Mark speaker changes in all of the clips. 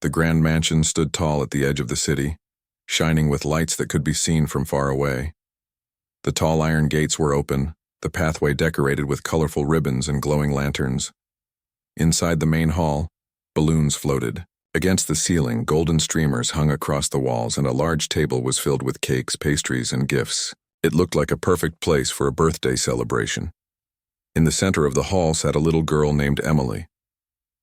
Speaker 1: The grand mansion stood tall at the edge of the city, shining with lights that could be seen from far away. The tall iron gates were open, the pathway decorated with colorful ribbons and glowing lanterns. Inside the main hall, balloons floated. Against the ceiling, golden streamers hung across the walls, and a large table was filled with cakes, pastries, and gifts. It looked like a perfect place for a birthday celebration. In the center of the hall sat a little girl named Emily.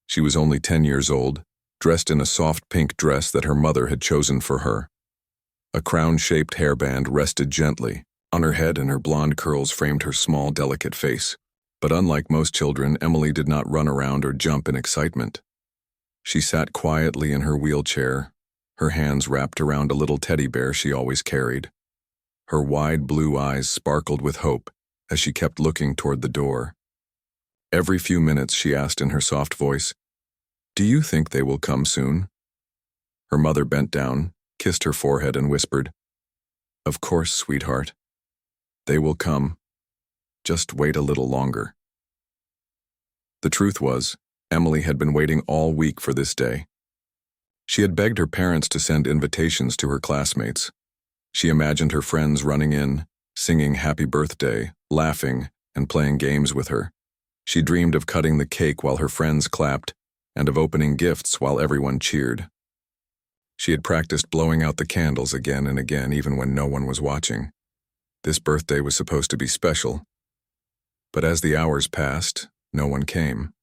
Speaker 1: She was only 10 years old, dressed in a soft pink dress that her mother had chosen for her. A crown-shaped hairband rested gently on her head, and her blonde curls framed her small, delicate face. But unlike most children, Emily did not run around or jump in excitement. She sat quietly in her wheelchair, her hands wrapped around a little teddy bear she always carried. Her wide blue eyes sparkled with hope as she kept looking toward the door. Every few minutes she asked in her soft voice, "Do you think they will come soon?" Her mother bent down, kissed her forehead, and whispered, "Of course, sweetheart. They will come. Just wait a little longer." The truth was, Emily had been waiting all week for this day. She had begged her parents to send invitations to her classmates. She imagined her friends running in, singing happy birthday, laughing, and playing games with her. She dreamed of cutting the cake while her friends clapped, and of opening gifts while everyone cheered. She had practiced blowing out the candles again and again, even when no one was watching. This birthday was supposed to be special. But as the hours passed, no one came.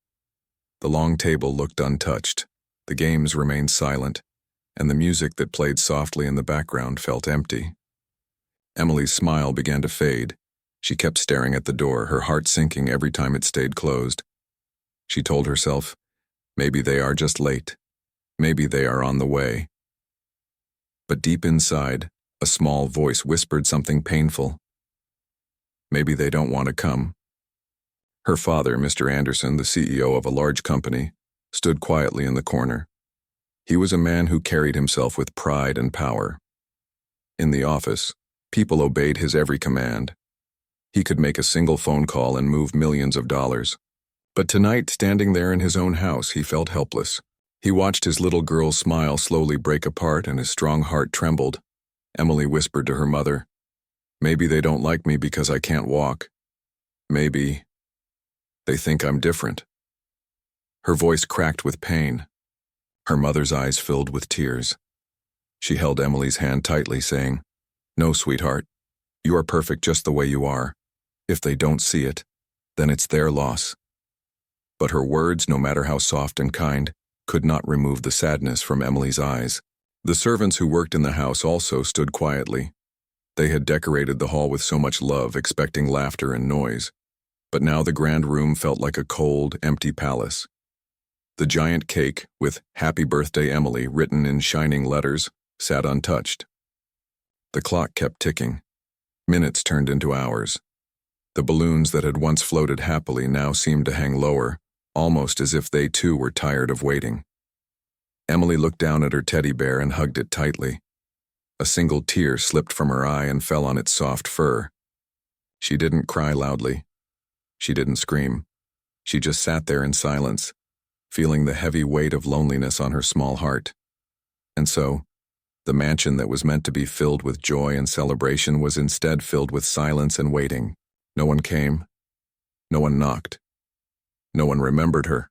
Speaker 1: The long table looked untouched, the games remained silent, and the music that played softly in the background felt empty. Emily's smile began to fade. She kept staring at the door, her heart sinking every time it stayed closed. She told herself, maybe they are just late. Maybe they are on the way. But deep inside, a small voice whispered something painful. Maybe they don't want to come. Her father, Mr. Anderson, the CEO of a large company, stood quietly in the corner. He was a man who carried himself with pride and power. In the office, people obeyed his every command. He could make a single phone call and move millions of dollars. But tonight, standing there in his own house, he felt helpless. He watched his little girl's smile slowly break apart, and his strong heart trembled. Emily whispered to her mother, "Maybe they don't like me because I can't walk. Maybe they think I'm different." Her voice cracked with pain. Her mother's eyes filled with tears. She held Emily's hand tightly, saying, "No, sweetheart, you are perfect just the way you are. If they don't see it, then it's their loss." But her words, no matter how soft and kind, could not remove the sadness from Emily's eyes. The servants who worked in the house also stood quietly. They had decorated the hall with so much love, expecting laughter and noise. But now the grand room felt like a cold, empty palace. The giant cake, with "Happy Birthday, Emily" written in shining letters, sat untouched. The clock kept ticking. Minutes turned into hours. The balloons that had once floated happily now seemed to hang lower, almost as if they too were tired of waiting. Emily looked down at her teddy bear and hugged it tightly. A single tear slipped from her eye and fell on its soft fur. She didn't cry loudly. She didn't scream. She just sat there in silence, feeling the heavy weight of loneliness on her small heart. And so, the mansion that was meant to be filled with joy and celebration was instead filled with silence and waiting. No one came. No one knocked. No one remembered her.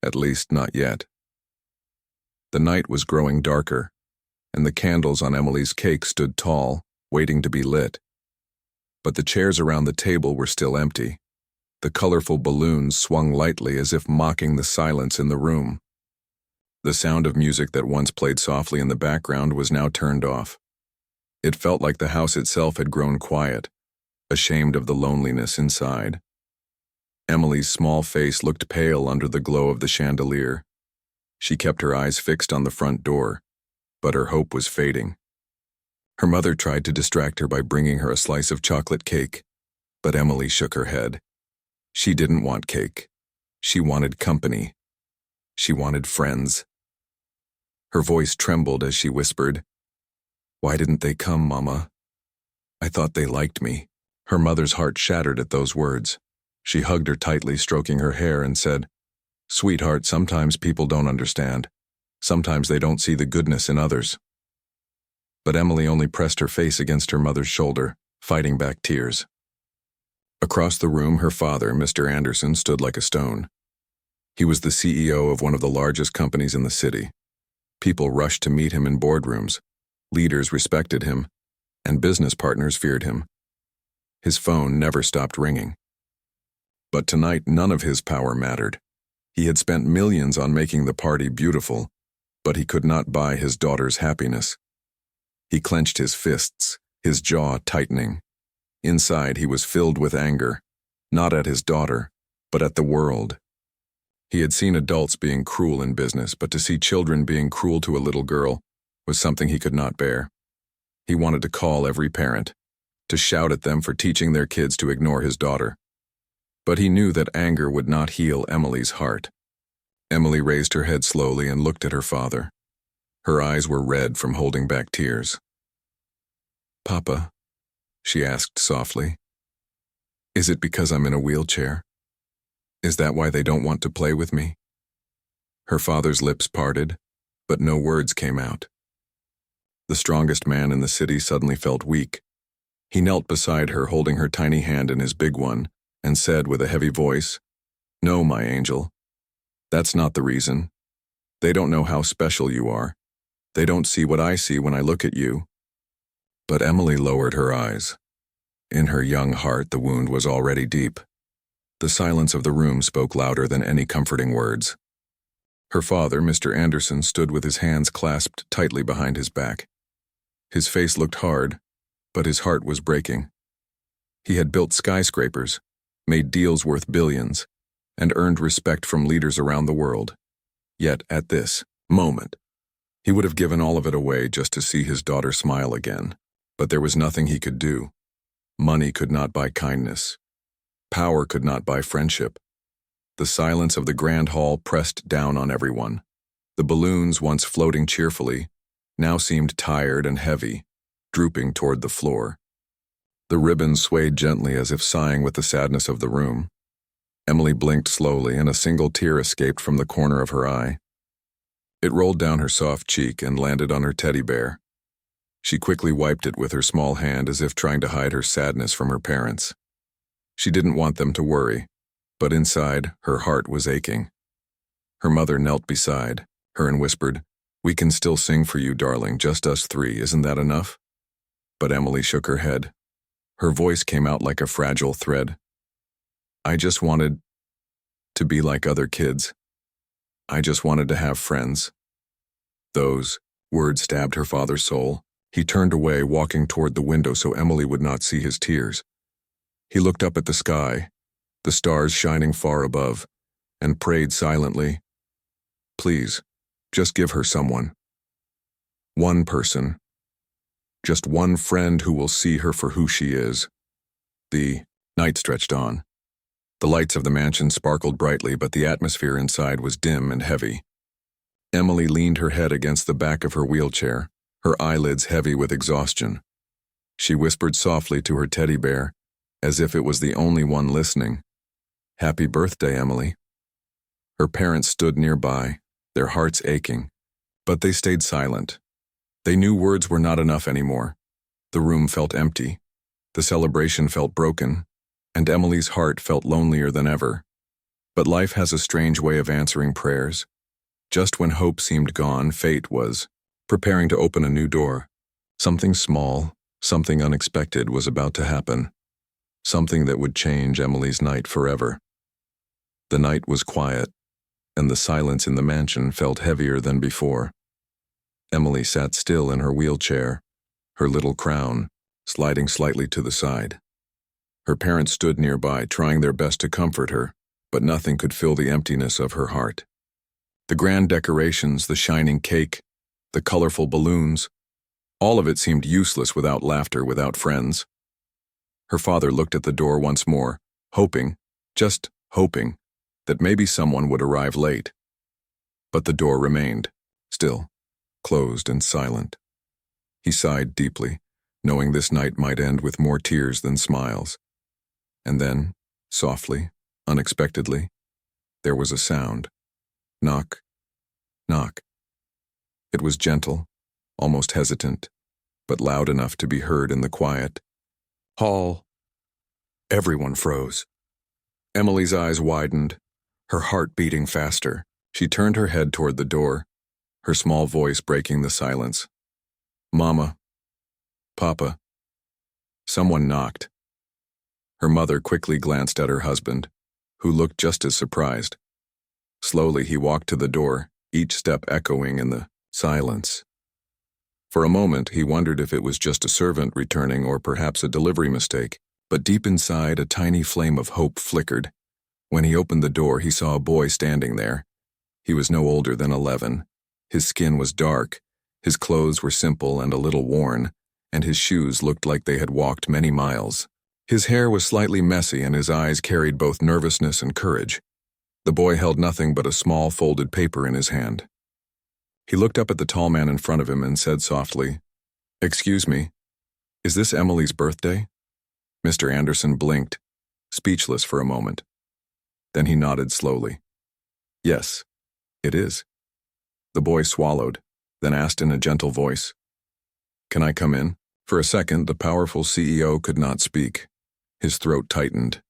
Speaker 1: At least, not yet. The night was growing darker, and the candles on Emily's cake stood tall, waiting to be lit. But the chairs around the table were still empty. The colorful balloons swung lightly as if mocking the silence in the room. The sound of music that once played softly in the background was now turned off. It felt like the house itself had grown quiet, ashamed of the loneliness inside. Emily's small face looked pale under the glow of the chandelier. She kept her eyes fixed on the front door, but her hope was fading. Her mother tried to distract her by bringing her a slice of chocolate cake, but Emily shook her head. She didn't want cake. She wanted company. She wanted friends. Her voice trembled as she whispered, "Why didn't they come, Mama? I thought they liked me." Her mother's heart shattered at those words. She hugged her tightly, stroking her hair, and said, "Sweetheart, sometimes people don't understand. Sometimes they don't see the goodness in others. But Emily only pressed her face against her mother's shoulder, fighting back tears. Across the room, her father, Mr. Anderson, stood like a stone. He was the CEO of one of the largest companies in the city. People rushed to meet him in boardrooms. Leaders respected him, and business partners feared him. His phone never stopped ringing. But tonight, none of his power mattered. He had spent millions on making the party beautiful, but he could not buy his daughter's happiness. He clenched his fists, his jaw tightening. Inside, he was filled with anger, not at his daughter, but at the world. He had seen adults being cruel in business, but to see children being cruel to a little girl was something he could not bear. He wanted to call every parent, to shout at them for teaching their kids to ignore his daughter. But he knew that anger would not heal Emily's heart. Emily raised her head slowly and looked at her father. Her eyes were red from holding back tears. "Papa," she asked softly, "is it because I'm in a wheelchair? Is that why they don't want to play with me?" Her father's lips parted, but no words came out. The strongest man in the city suddenly felt weak. He knelt beside her, holding her tiny hand in his big one, and said with a heavy voice, "No, my angel. That's not the reason. They don't know how special you are. They don't see what I see when I look at you." But Emily lowered her eyes. In her young heart, the wound was already deep. The silence of the room spoke louder than any comforting words. Her father, Mr. Anderson, stood with his hands clasped tightly behind his back. His face looked hard, but his heart was breaking. He had built skyscrapers, made deals worth billions, and earned respect from leaders around the world. Yet, at this moment, he would have given all of it away just to see his daughter smile again. But there was nothing he could do. Money could not buy kindness. Power could not buy friendship. The silence of the grand hall pressed down on everyone. The balloons, once floating cheerfully, now seemed tired and heavy, drooping toward the floor. The ribbons swayed gently as if sighing with the sadness of the room. Emily blinked slowly, and a single tear escaped from the corner of her eye. It rolled down her soft cheek and landed on her teddy bear. She quickly wiped it with her small hand as if trying to hide her sadness from her parents. She didn't want them to worry, but inside, her heart was aching. Her mother knelt beside her and whispered, "We can still sing for you, darling, just us three, isn't that enough?" But Emily shook her head. Her voice came out like a fragile thread. "I just wanted to be like other kids. I just wanted to have friends." Those words stabbed her father's soul. He turned away, walking toward the window so Emily would not see his tears. He looked up at the sky, the stars shining far above, and prayed silently, "Please, just give her someone. One person. Just one friend who will see her for who she is." The night stretched on. The lights of the mansion sparkled brightly, but the atmosphere inside was dim and heavy. Emily leaned her head against the back of her wheelchair, her eyelids heavy with exhaustion. She whispered softly to her teddy bear, as if it was the only one listening, "Happy birthday, Emily." Her parents stood nearby, their hearts aching, but they stayed silent. They knew words were not enough anymore. The room felt empty. The celebration felt broken, and Emily's heart felt lonelier than ever. But life has a strange way of answering prayers. Just when hope seemed gone, fate was preparing to open a new door. Something small, something unexpected was about to happen. Something that would change Emily's night forever. The night was quiet, and the silence in the mansion felt heavier than before. Emily sat still in her wheelchair, her little crown sliding slightly to the side. Her parents stood nearby, trying their best to comfort her, but nothing could fill the emptiness of her heart. The grand decorations, the shining cake, the colorful balloons, all of it seemed useless without laughter, without friends. Her father looked at the door once more, hoping, just hoping, that maybe someone would arrive late. But the door remained, still, closed and silent. He sighed deeply, knowing this night might end with more tears than smiles. And then, softly, unexpectedly, there was a sound. Knock, knock. It was gentle, almost hesitant, but loud enough to be heard in the quiet. "Hall." Everyone froze. Emily's eyes widened, her heart beating faster. She turned her head toward the door, her small voice breaking the silence. "Mama. Papa." Someone knocked. Her mother quickly glanced at her husband, who looked just as surprised. Slowly he walked to the door, each step echoing in the silence. For a moment he wondered if it was just a servant returning or perhaps a delivery mistake, but deep inside a tiny flame of hope flickered. When he opened the door he saw a boy standing there. He was no older than 11. His skin was dark, his clothes were simple and a little worn, and his shoes looked like they had walked many miles. His hair was slightly messy and his eyes carried both nervousness and courage. The boy held nothing but a small folded paper in his hand. He looked up at the tall man in front of him and said softly, "Excuse me, is this Emily's birthday?" Mr. Anderson blinked, speechless for a moment. Then he nodded slowly. "Yes, it is." The boy swallowed, then asked in a gentle voice, "Can I come in?" For a second, the powerful CEO could not speak. His throat tightened.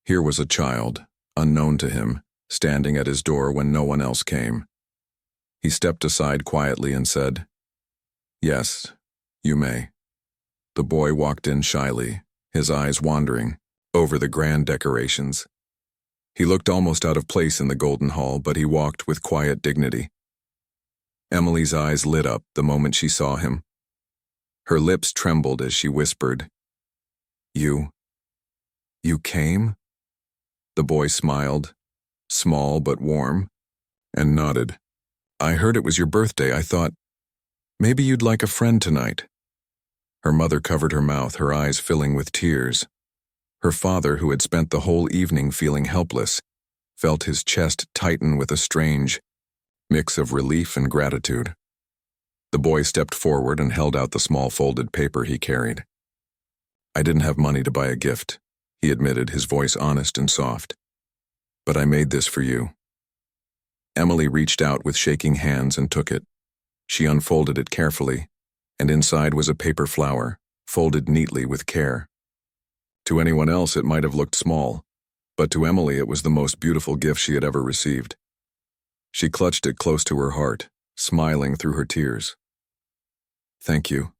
Speaker 1: Here was a child, unknown to him, standing at his door when no one else came. He stepped aside quietly and said, "Yes, you may." The boy walked in shyly, his eyes wandering over the grand decorations. He looked almost out of place in the Golden Hall, but he walked with quiet dignity. Emily's eyes lit up the moment she saw him. Her lips trembled as she whispered, You came?" The boy smiled, small but warm, and nodded. "I heard it was your birthday. I thought, maybe you'd like a friend tonight." Her mother covered her mouth, her eyes filling with tears. Her father, who had spent the whole evening feeling helpless, felt his chest tighten with a strange mix of relief and gratitude. The boy stepped forward and held out the small folded paper he carried. "I didn't have money to buy a gift," he admitted, his voice honest and soft. "But I made this for you." Emily reached out with shaking hands and took it. She unfolded it carefully, and inside was a paper flower, folded neatly with care. To anyone else it might have looked small, but to Emily it was the most beautiful gift she had ever received. She clutched it close to her heart, smiling through her tears. "Thank you,"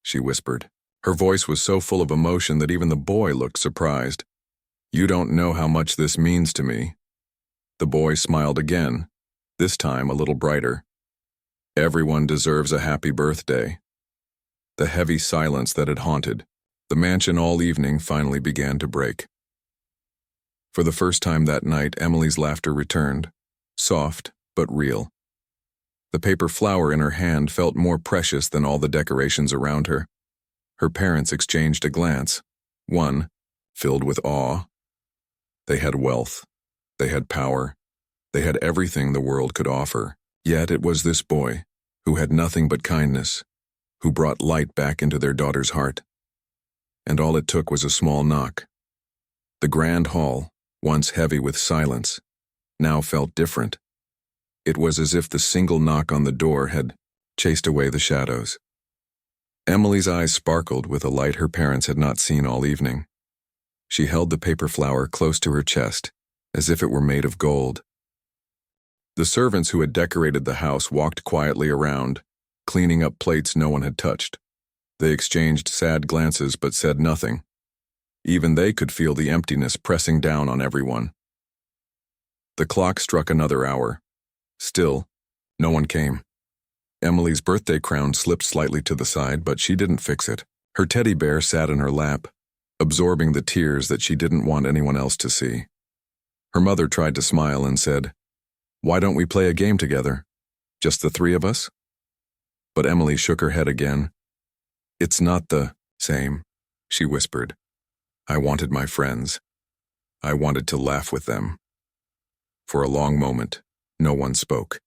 Speaker 1: she whispered. Her voice was so full of emotion that even the boy looked surprised. "You don't know how much this means to me." The boy smiled again, this time a little brighter. "Everyone deserves a happy birthday." The heavy silence that had haunted the mansion all evening finally began to break. For the first time that night, Emily's laughter returned, soft but real. The paper flower in her hand felt more precious than all the decorations around her. Her parents exchanged a glance, one filled with awe. They had wealth, they had power, they had everything the world could offer. Yet it was this boy, who had nothing but kindness, who brought light back into their daughter's heart. And all it took was a small knock. The grand hall, once heavy with silence, now felt different. It was as if the single knock on the door had chased away the shadows. Emily's eyes sparkled with a light her parents had not seen all evening. She held the paper flower close to her chest, as if it were made of gold. The servants who had decorated the house walked quietly around, cleaning up plates no one had touched. They exchanged sad glances but said nothing. Even they could feel the emptiness pressing down on everyone. The clock struck another hour. Still, no one came. Emily's birthday crown slipped slightly to the side, but she didn't fix it. Her teddy bear sat in her lap, absorbing the tears that she didn't want anyone else to see. Her mother tried to smile and said, "Why don't we play a game together? Just the three of us?" But Emily shook her head again. "It's not the same," she whispered. "I wanted my friends. I wanted to laugh with them." For a long moment, no one spoke.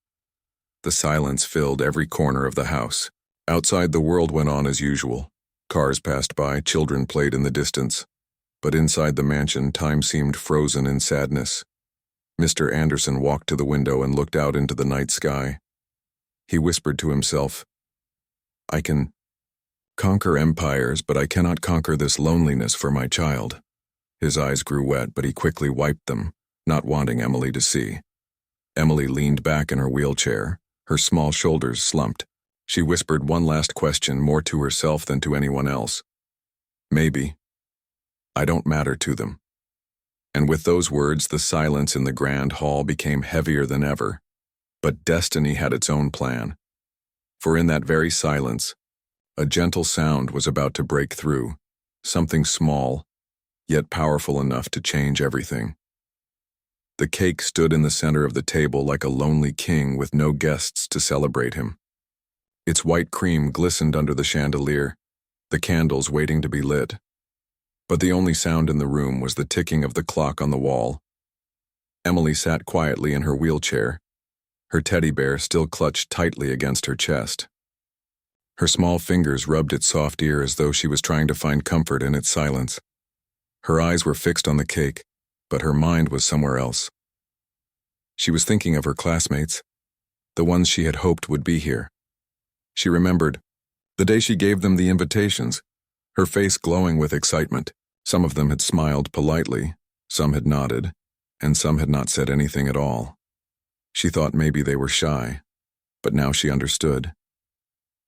Speaker 1: The silence filled every corner of the house. Outside, the world went on as usual. Cars passed by, children played in the distance. But inside the mansion, time seemed frozen in sadness. Mr. Anderson walked to the window and looked out into the night sky. He whispered to himself, I can conquer empires, but I cannot conquer this loneliness for my child. His eyes grew wet, but he quickly wiped them, not wanting Emily to see. Emily leaned back in her wheelchair, her small shoulders slumped. She whispered one last question, more to herself than to anyone else. Maybe. I don't matter to them. And with those words, the silence in the grand hall became heavier than ever. But destiny had its own plan. For in that very silence, a gentle sound was about to break through, something small, yet powerful enough to change everything. The cake stood in the center of the table like a lonely king with no guests to celebrate him. Its white cream glistened under the chandelier, the candles waiting to be lit. But the only sound in the room was the ticking of the clock on the wall. Emily sat quietly in her wheelchair, her teddy bear still clutched tightly against her chest. Her small fingers rubbed its soft ear as though she was trying to find comfort in its silence. Her eyes were fixed on the cake, but her mind was somewhere else. She was thinking of her classmates, the ones she had hoped would be here. She remembered the day she gave them the invitations, her face glowing with excitement. Some of them had smiled politely, some had nodded, and some had not said anything at all. She thought maybe they were shy, but now she understood.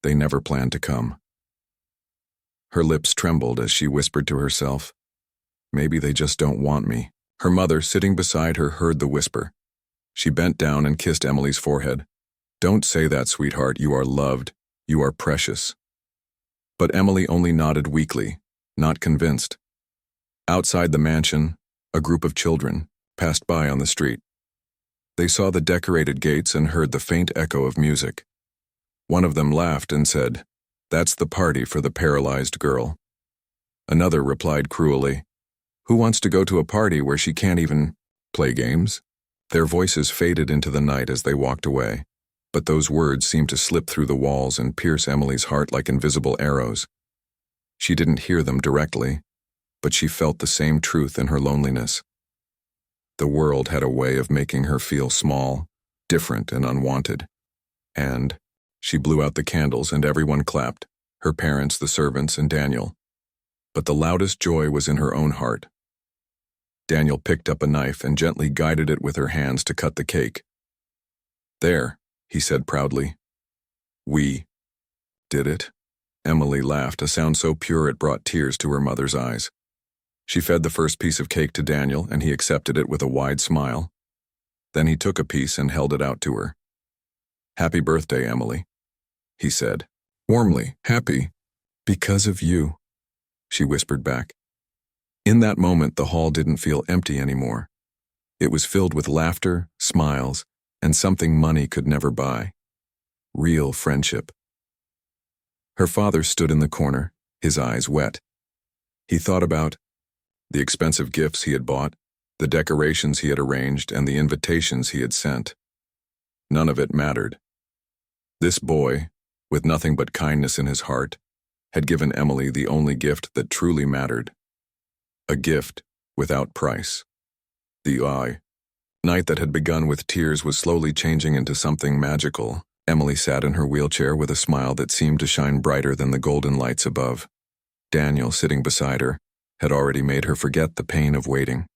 Speaker 1: They never planned to come. Her lips trembled as she whispered to herself, maybe they just don't want me. Her mother, sitting beside her, heard the whisper. She bent down and kissed Emily's forehead. Don't say that, sweetheart. You are loved. You are precious. But Emily only nodded weakly, not convinced. Outside the mansion, a group of children passed by on the street. They saw the decorated gates and heard the faint echo of music. One of them laughed and said, "That's the party for the paralyzed girl." Another replied cruelly, "Who wants to go to a party where she can't even play games?" Their voices faded into the night as they walked away, but those words seemed to slip through the walls and pierce Emily's heart like invisible arrows. She didn't hear them directly, but she felt the same truth in her loneliness. The world had a way of making her feel small, different, and unwanted. And she blew out the candles and everyone clapped, her parents, the servants, and Daniel. But the loudest joy was in her own heart. Daniel picked up a knife and gently guided it with her hands to cut the cake. "There," he said proudly. "We did it." Emily laughed, a sound so pure it brought tears to her mother's eyes. She fed the first piece of cake to Daniel, and he accepted it with a wide smile. Then he took a piece and held it out to her. "Happy birthday, Emily," he said. Warmly, "Happy, because of you," she whispered back. In that moment, the hall didn't feel empty anymore. It was filled with laughter, smiles, and something money could never buy. Real friendship. Her father stood in the corner, his eyes wet. He thought about the expensive gifts he had bought, the decorations he had arranged, and the invitations he had sent. None of it mattered. This boy, with nothing but kindness in his heart, had given Emily the only gift that truly mattered. A gift without price. The night that had begun with tears was slowly changing into something magical. Emily sat in her wheelchair with a smile that seemed to shine brighter than the golden lights above. Daniel, sitting beside her, had already made her forget the pain of waiting.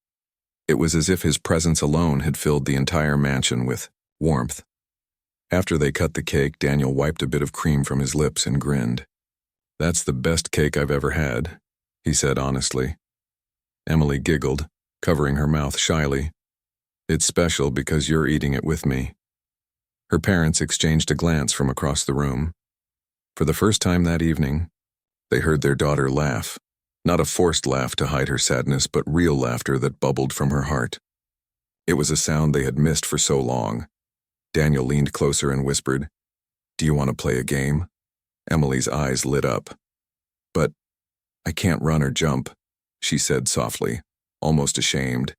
Speaker 1: It was as if his presence alone had filled the entire mansion with warmth. After they cut the cake, Daniel wiped a bit of cream from his lips and grinned. "That's the best cake I've ever had," he said honestly. Emily giggled, covering her mouth shyly. "It's special because you're eating it with me." Her parents exchanged a glance from across the room. For the first time that evening, they heard their daughter laugh. Not a forced laugh to hide her sadness, but real laughter that bubbled from her heart. It was a sound they had missed for so long. Daniel leaned closer and whispered, "Do you want to play a game?" Emily's eyes lit up. "But I can't run or jump," she said softly, almost ashamed.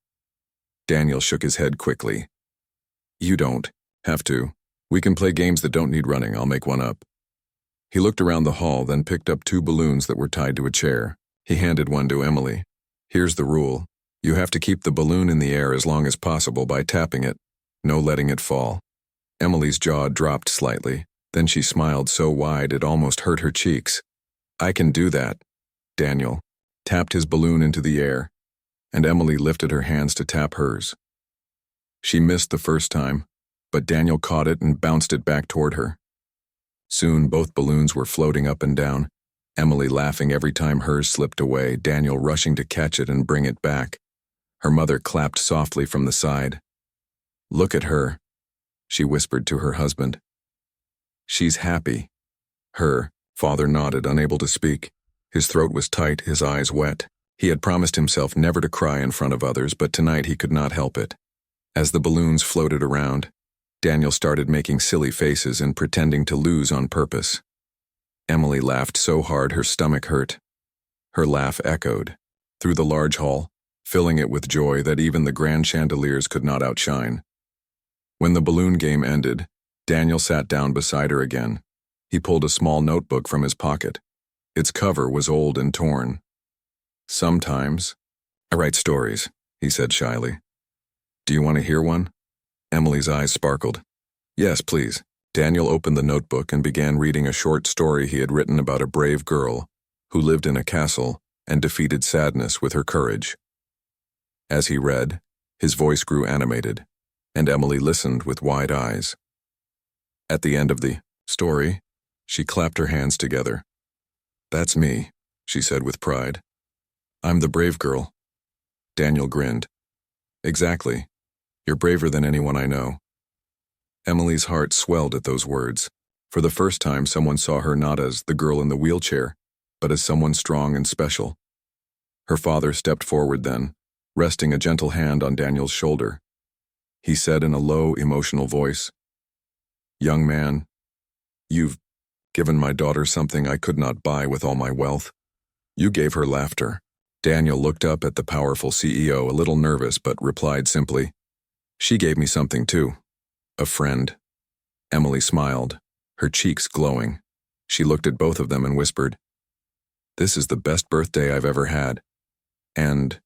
Speaker 1: Daniel shook his head quickly. "You don't have to. We can play games that don't need running. I'll make one up." He looked around the hall, then picked up 2 balloons that were tied to a chair. He handed one to Emily. "Here's the rule. You have to keep the balloon in the air as long as possible by tapping it. No letting it fall." Emily's jaw dropped slightly. Then she smiled so wide it almost hurt her cheeks. "I can do that." Daniel tapped his balloon into the air, and Emily lifted her hands to tap hers. She missed the first time, but Daniel caught it and bounced it back toward her. Soon both balloons were floating up and down, Emily laughing every time hers slipped away, Daniel rushing to catch it and bring it back. Her mother clapped softly from the side. "Look at her," she whispered to her husband. "She's happy." Her father nodded, unable to speak. His throat was tight, his eyes wet. He had promised himself never to cry in front of others, but tonight he could not help it. As the balloons floated around, Daniel started making silly faces and pretending to lose on purpose. Emily laughed so hard her stomach hurt. Her laugh echoed through the large hall, filling it with joy that even the grand chandeliers could not outshine. When the balloon game ended, Daniel sat down beside her again. He pulled a small notebook from his pocket. Its cover was old and torn. "Sometimes I write stories," he said shyly. "Do you want to hear one?" Emily's eyes sparkled. "Yes, please." Daniel opened the notebook and began reading a short story he had written about a brave girl who lived in a castle and defeated sadness with her courage. As he read, his voice grew animated, and Emily listened with wide eyes. At the end of the story, she clapped her hands together. "That's me," she said with pride. "I'm the brave girl." Daniel grinned. "Exactly. You're braver than anyone I know." Emily's heart swelled at those words. For the first time, someone saw her not as the girl in the wheelchair, but as someone strong and special. Her father stepped forward then, resting a gentle hand on Daniel's shoulder. He said in a low, emotional voice, "Young man, you've given my daughter something I could not buy with all my wealth. You gave her laughter." Daniel looked up at the powerful CEO, a little nervous, but replied simply, "She gave me something too. A friend." Emily smiled, her cheeks glowing. She looked at both of them and whispered, "This is the best birthday I've ever had." And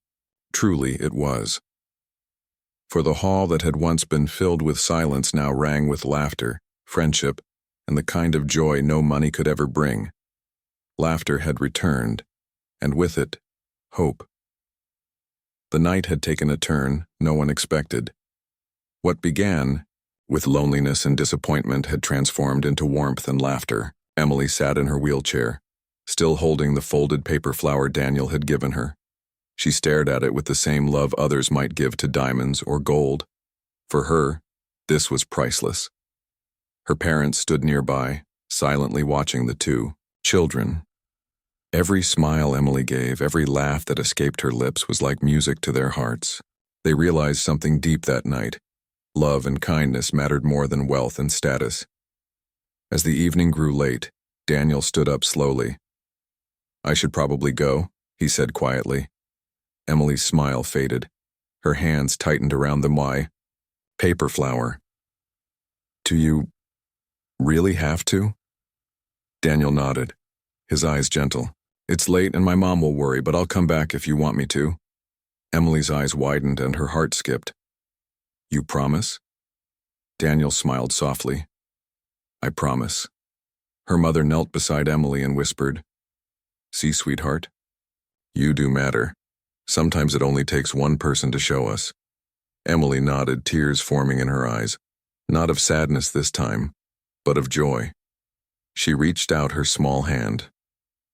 Speaker 1: truly it was. For the hall that had once been filled with silence now rang with laughter, friendship, and the kind of joy no money could ever bring. Laughter had returned, and with it, hope. The night had taken a turn no one expected. What began with loneliness and disappointment had transformed into warmth and laughter. Emily sat in her wheelchair, still holding the folded paper flower Daniel had given her. She stared at it with the same love others might give to diamonds or gold. For her, this was priceless. Her parents stood nearby, silently watching the two children. Every smile Emily gave, every laugh that escaped her lips was like music to their hearts. They realized something deep that night. Love and kindness mattered more than wealth and status. As the evening grew late, Daniel stood up slowly. "I should probably go," he said quietly. Emily's smile faded. Her hands tightened around the paper flower. "Do you really have to?" Daniel nodded, his eyes gentle. "It's late and my mom will worry, but I'll come back if you want me to." Emily's eyes widened and her heart skipped. "You promise?" Daniel smiled softly. "I promise." Her mother knelt beside Emily and whispered, "See, sweetheart, you do matter. Sometimes it only takes one person to show us." Emily nodded, tears forming in her eyes, not of sadness this time, but of joy. She reached out her small hand.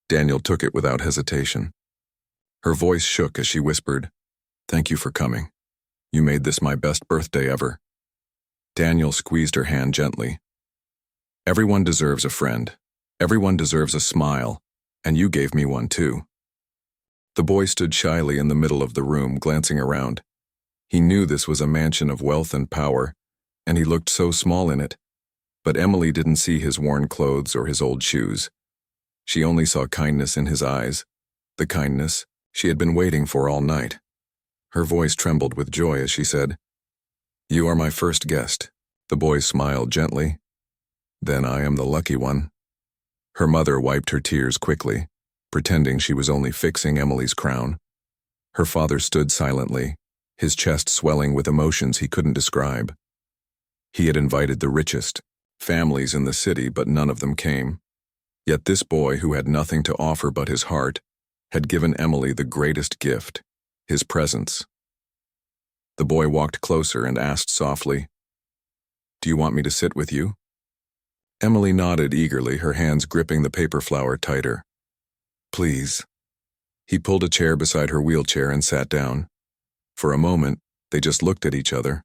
Speaker 1: Daniel took it without hesitation. Her voice shook as she whispered, "Thank you for coming. You made this my best birthday ever." Daniel squeezed her hand gently. "Everyone deserves a friend. Everyone deserves a smile, and you gave me one too." The boy stood shyly in the middle of the room, glancing around. He knew this was a mansion of wealth and power, and he looked so small in it. But Emily didn't see his worn clothes or his old shoes. She only saw kindness in his eyes, the kindness she had been waiting for all night. Her voice trembled with joy as she said, "You are my first guest." The boy smiled gently. "Then I am the lucky one." Her mother wiped her tears quickly, pretending she was only fixing Emily's crown. Her father stood silently, his chest swelling with emotions he couldn't describe. He had invited the richest, families in the city, but none of them came. Yet this boy, who had nothing to offer but his heart, had given Emily the greatest gift, his presence. The boy walked closer and asked softly, "Do you want me to sit with you?" Emily nodded eagerly, her hands gripping the paper flower tighter. "Please." He pulled a chair beside her wheelchair and sat down. For a moment, they just looked at each other.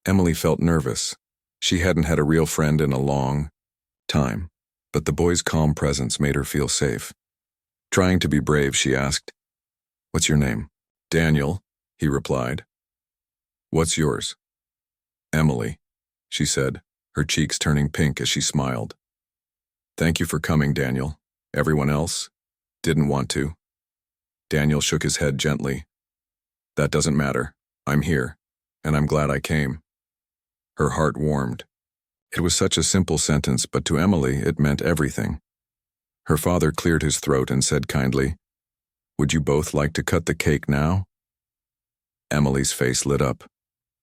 Speaker 1: Emily felt nervous. She hadn't had a real friend in a long time, but the boy's calm presence made her feel safe. Trying to be brave, she asked, "What's your name?" "Daniel," he replied. "What's yours?" "Emily," she said, her cheeks turning pink as she smiled. "Thank you for coming, Daniel. Everyone else didn't want to." Daniel shook his head gently. "That doesn't matter. I'm here, and I'm glad I came." Her heart warmed. It was such a simple sentence, but to Emily it meant everything. Her father cleared his throat and said kindly, "Would you both like to cut the cake now?" Emily's face lit up.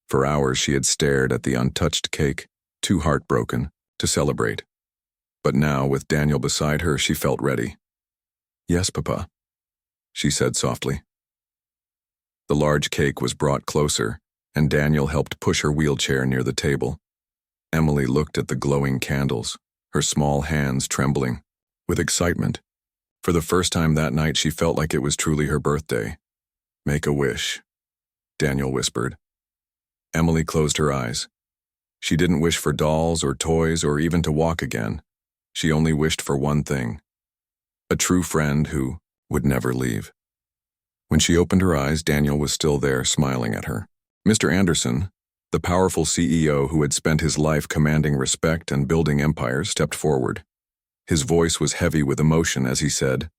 Speaker 1: For hours she had stared at the untouched cake, too heartbroken to celebrate. But now, with Daniel beside her, she felt ready. "Yes, Papa," she said softly. The large cake was brought closer, and Daniel helped push her wheelchair near the table. Emily looked at the glowing candles, her small hands trembling with excitement. For the first time that night, she felt like it was truly her birthday. "Make a wish," Daniel whispered. Emily closed her eyes. She didn't wish for dolls or toys or even to walk again. She only wished for one thing: a true friend who would never leave. When she opened her eyes, Daniel was still there, smiling at her. Mr. Anderson, the powerful CEO who had spent his life commanding respect and building empires, stepped forward. His voice was heavy with emotion as he said,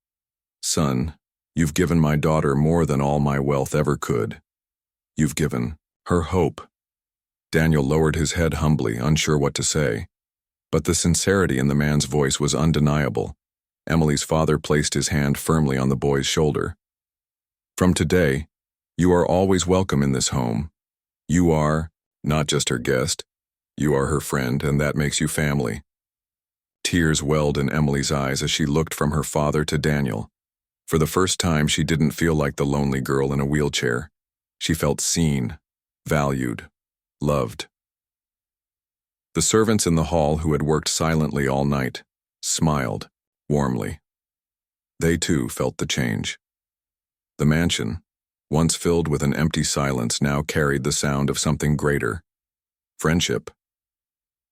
Speaker 1: "Son, you've given my daughter more than all my wealth ever could. You've given her hope." Daniel lowered his head humbly, unsure what to say. But the sincerity in the man's voice was undeniable. Emily's father placed his hand firmly on the boy's shoulder. "From today, you are always welcome in this home. You are not just her guest, you are her friend, and that makes you family." Tears welled in Emily's eyes as she looked from her father to Daniel. For the first time, she didn't feel like the lonely girl in a wheelchair. She felt seen, valued, loved. The servants in the hall, who had worked silently all night, smiled warmly. They too felt the change. The mansion, once filled with an empty silence, now carried the sound of something greater: friendship.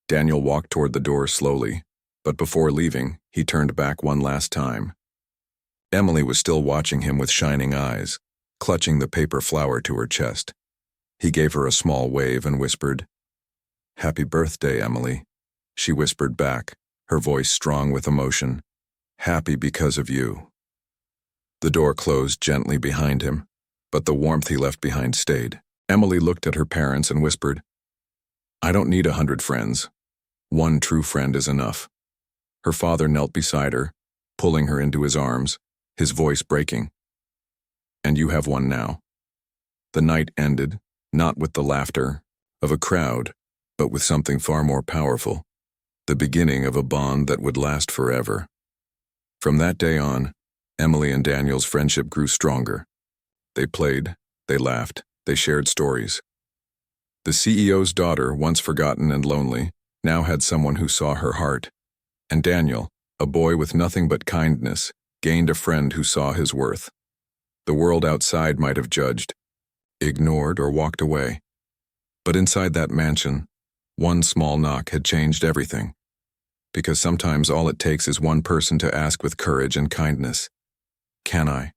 Speaker 1: Daniel walked toward the door slowly, but before leaving, he turned back one last time. Emily was still watching him with shining eyes, clutching the paper flower to her chest. He gave her a small wave and whispered, "Happy birthday, Emily," she whispered back, her voice strong with emotion. "Happy because of you." The door closed gently behind him, but the warmth he left behind stayed. Emily looked at her parents and whispered, "I don't need 100 friends. One true friend is enough." Her father knelt beside her, pulling her into his arms, his voice breaking. "And you have one now." The night ended, not with the laughter of a crowd, but with something far more powerful: the beginning of a bond that would last forever. From that day on, Emily and Daniel's friendship grew stronger. They played, they laughed, they shared stories. The CEO's daughter, once forgotten and lonely, now had someone who saw her heart. And Daniel, a boy with nothing but kindness, gained a friend who saw his worth. The world outside might have judged, ignored, or walked away. But inside that mansion, one small knock had changed everything. Because sometimes all it takes is one person to ask with courage and kindness, "Can I?"